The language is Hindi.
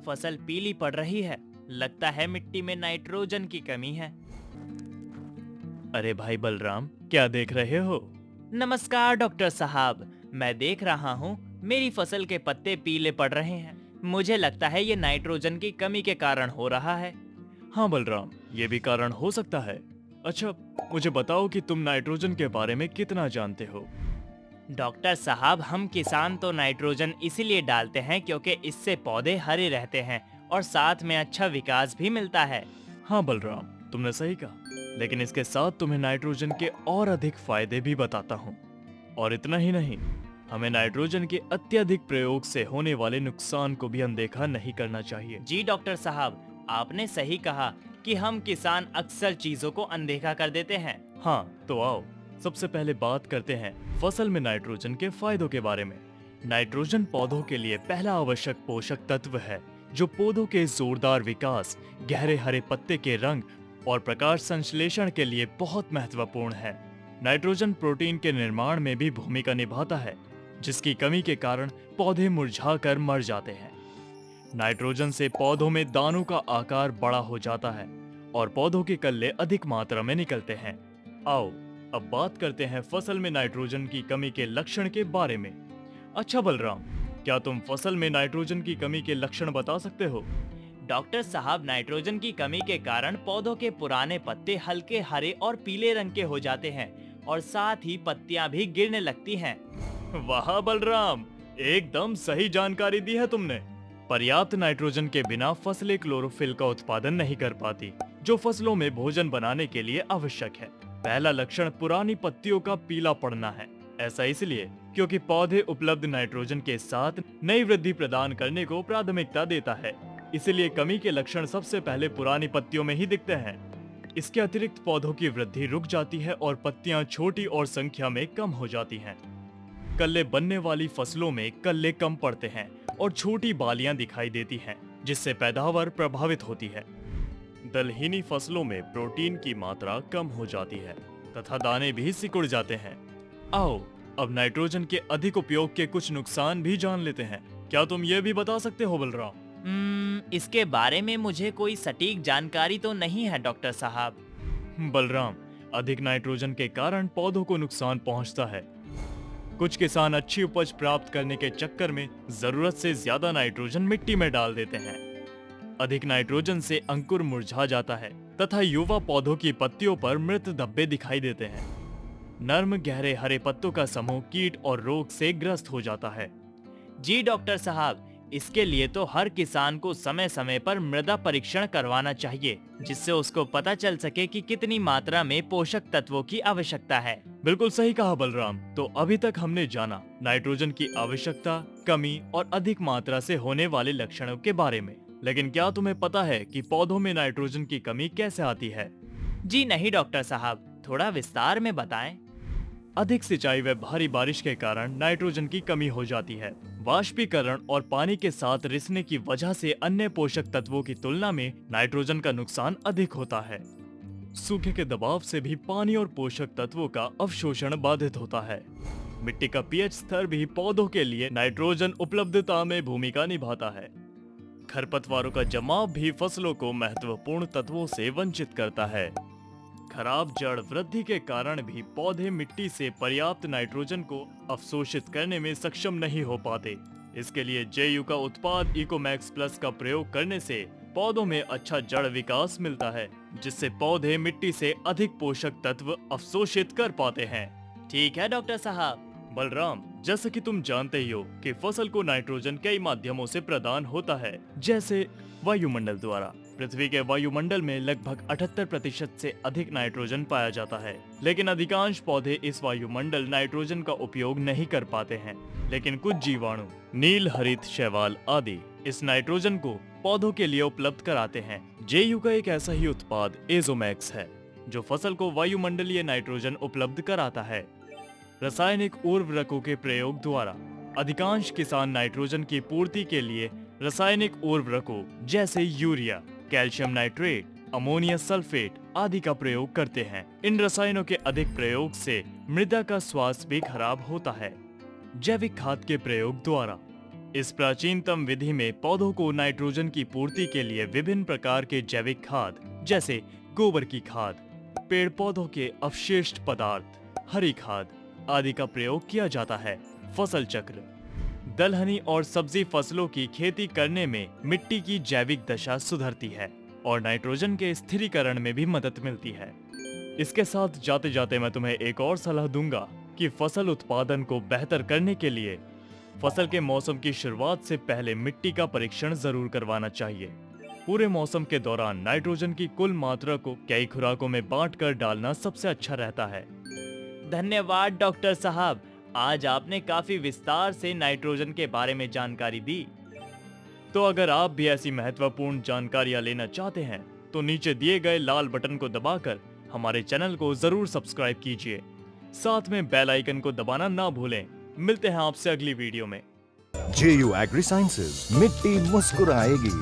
फसल पीली पड़ रही है। लगता है मिट्टी में नाइट्रोजन की कमी है। अरे भाई बलराम, क्या देख रहे हो? नमस्कार डॉक्टर साहब, मैं देख रहा हूँ मेरी फसल के पत्ते पीले पड़ रहे हैं। मुझे लगता है ये नाइट्रोजन की कमी के कारण हो रहा है। हाँ बलराम, ये भी कारण हो सकता है। अच्छा, मुझे बताओ कि तुम नाइट्रोजन के बारे में कितना जानते हो? डॉक्टर साहब, हम किसान तो नाइट्रोजन इसीलिए डालते हैं क्योंकि इससे पौधे हरे रहते हैं और साथ में अच्छा विकास भी मिलता है। हाँ बलराम, तुमने सही कहा। लेकिन इसके साथ तुम्हें नाइट्रोजन के और अधिक फायदे भी बताता हूँ। और इतना ही नहीं, हमें नाइट्रोजन के अत्यधिक प्रयोग से होने वाले नुकसान को भी अनदेखा नहीं करना चाहिए। जी डॉक्टर साहब, आपने सही कहा कि हम किसान अक्सर चीजों को अनदेखा कर देते हैं। हाँ, तो आओ सबसे पहले बात करते हैं फसल में नाइट्रोजन के फायदों के बारे में। नाइट्रोजन पौधों के लिए पहला आवश्यक पोषक तत्व है, जो पौधों के जोरदार विकास, गहरे हरे पत्ते के रंग और प्रकाश संश्लेषण के लिए बहुत महत्वपूर्ण है। नाइट्रोजन प्रोटीन के निर्माण में भी भूमिका निभाता है, जिसकी कमी के कारण पौधे मुरझाकर मर जाते हैं। नाइट्रोजन से पौधों में दानों का आकार बड़ा हो जाता है और पौधों के कल्ले अधिक मात्रा में निकलते हैं। आओ अब बात करते हैं फसल में नाइट्रोजन की कमी के लक्षण के बारे में। अच्छा बलराम, क्या तुम फसल में नाइट्रोजन की कमी के लक्षण बता सकते हो? डॉक्टर साहब, नाइट्रोजन की कमी के कारण पौधों के पुराने पत्ते हल्के हरे और पीले रंग के हो जाते हैं और साथ ही पत्तियां भी गिरने लगती हैं। वाह बलराम, एकदम सही जानकारी दी है तुमने। पर्याप्त नाइट्रोजन के बिना फसलें क्लोरोफिल का उत्पादन नहीं कर पाती, जो फसलों में भोजन बनाने के लिए आवश्यक है। पहला लक्षण पुरानी पत्तियों का पीला पड़ना है। ऐसा इसलिए क्योंकि पौधे उपलब्ध नाइट्रोजन के साथ नई वृद्धि प्रदान करने को प्राथमिकता देता है। इसलिए कमी के लक्षण सबसे पहले पुरानी पत्तियों में ही दिखते हैं। इसके अतिरिक्त पौधों की वृद्धि रुक जाती है और पत्तियां छोटी और संख्या में कम हो जाती हैं। कल्ले बनने वाली फसलों में कल्ले कम पड़ते हैं और छोटी बालियां दिखाई देती हैं, जिससे पैदावार प्रभावित होती है। दलहनी फसलों में प्रोटीन की मात्रा कम हो जाती है तथा दाने भी सिकुड़ जाते हैं। आओ अब नाइट्रोजन के अधिक उपयोग के कुछ नुकसान भी जान लेते हैं। क्या तुम ये भी बता सकते हो बलराम? इसके बारे में मुझे कोई सटीक जानकारी तो नहीं है डॉक्टर साहब। बलराम, अधिक नाइट्रोजन के कारण पौधों को नुकसान पहुंचता है। कुछ किसान अच्छी उपज प्राप्त करने के चक्कर में जरूरत से ज्यादा नाइट्रोजन मिट्टी में डाल देते हैं। अधिक नाइट्रोजन से अंकुर मुरझा जाता है तथा युवा पौधों की पत्तियों पर मृत धब्बे दिखाई देते हैं। नर्म गहरे हरे पत्तों का समूह कीट और रोग से ग्रस्त हो जाता है। जी डॉक्टर साहब, इसके लिए तो हर किसान को समय समय पर मृदा परीक्षण करवाना चाहिए, जिससे उसको पता चल सके कि कितनी मात्रा में पोषक तत्वों की आवश्यकता है। बिल्कुल सही कहा बलराम। तो अभी तक हमने जाना नाइट्रोजन की आवश्यकता, कमी और अधिक मात्रा से होने वाले लक्षणों के बारे में। लेकिन क्या तुम्हें पता है कि पौधों में नाइट्रोजन की कमी कैसे आती है? जी नहीं डॉक्टर साहब, थोड़ा विस्तार में बताएं। अधिक सिंचाई व भारी बारिश के कारण नाइट्रोजन की कमी हो जाती है। वाष्पीकरण और पानी के साथ रिसने की वजह से अन्य पोषक तत्वों की तुलना में नाइट्रोजन का नुकसान अधिक होता है। सूखे के दबाव से भी पानी और पोषक तत्वों का अवशोषण बाधित होता है। मिट्टी का पीएच स्तर भी पौधों के लिए नाइट्रोजन उपलब्धता में भूमिका निभाता है। खरपतवारों का जमाव भी फसलों को महत्वपूर्ण तत्वों से वंचित करता है। खराब जड़ वृद्धि के कारण भी पौधे मिट्टी से पर्याप्त नाइट्रोजन को अवशोषित करने में सक्षम नहीं हो पाते। इसके लिए जेयू का उत्पाद इकोमैक्स प्लस का प्रयोग करने से पौधों में अच्छा जड़ विकास मिलता है, जिससे पौधे मिट्टी से अधिक पोषक तत्व अवशोषित कर पाते हैं। ठीक है डॉक्टर साहब। बलराम, जैसे कि तुम जानते ही हो कि फसल को नाइट्रोजन कई माध्यमों से प्रदान होता है, जैसे वायुमंडल द्वारा। पृथ्वी के वायुमंडल में लगभग 78% से अधिक नाइट्रोजन पाया जाता है, लेकिन अधिकांश पौधे इस वायुमंडल नाइट्रोजन का उपयोग नहीं कर पाते हैं। लेकिन कुछ जीवाणु, नील हरित शैवाल आदि इस नाइट्रोजन को पौधों के लिए उपलब्ध कराते हैं। जेयू का एक ऐसा ही उत्पाद एजोमैक्स है, जो फसल को वायुमंडलीय नाइट्रोजन उपलब्ध कराता है। रासायनिक उर्वरकों के प्रयोग द्वारा अधिकांश किसान नाइट्रोजन की पूर्ति के लिए रासायनिक उर्वरकों जैसे urea, calcium nitrate, ammonia sulphate आदि का प्रयोग करते हैं। इन रसायनों के अधिक प्रयोग से मृदा का स्वास्थ्य भी खराब होता है। जैविक खाद के प्रयोग द्वारा इस प्राचीनतम विधि में पौधों को नाइट्रोजन की पूर्ति के लिए विभिन्न प्रकार के जैविक खाद जैसे गोबर की खाद, पेड़ पौधों के अवशिष्ट पदार्थ, हरी खाद आदि का प्रयोग किया जाता है। फसल चक्र दलहनी और सब्जी फसलों की खेती करने में मिट्टी की जैविक दशा सुधरती है और नाइट्रोजन के स्थिरीकरण में भी मदद मिलती है। इसके साथ जाते जाते मैं तुम्हें एक और सलाह दूंगा कि फसल उत्पादन को बेहतर करने के लिए फसल के मौसम की शुरुआत से पहले मिट्टी का परीक्षण जरूर करवाना चाहिए। पूरे मौसम के दौरान नाइट्रोजन की कुल मात्रा को कई खुराकों में बांटकर डालना सबसे अच्छा रहता है। धन्यवाद डॉक्टर साहब, आज आपने काफी विस्तार से नाइट्रोजन के बारे में जानकारी दी। तो अगर आप भी ऐसी महत्वपूर्ण जानकारियां लेना चाहते हैं तो नीचे दिए गए लाल बटन को दबाकर हमारे चैनल को जरूर सब्सक्राइब कीजिए। साथ में बेल आइकन को दबाना ना भूलें। मिलते हैं आपसे अगली वीडियो में। JU Agri Sciences, मिट्टी मुस्कुराएगी।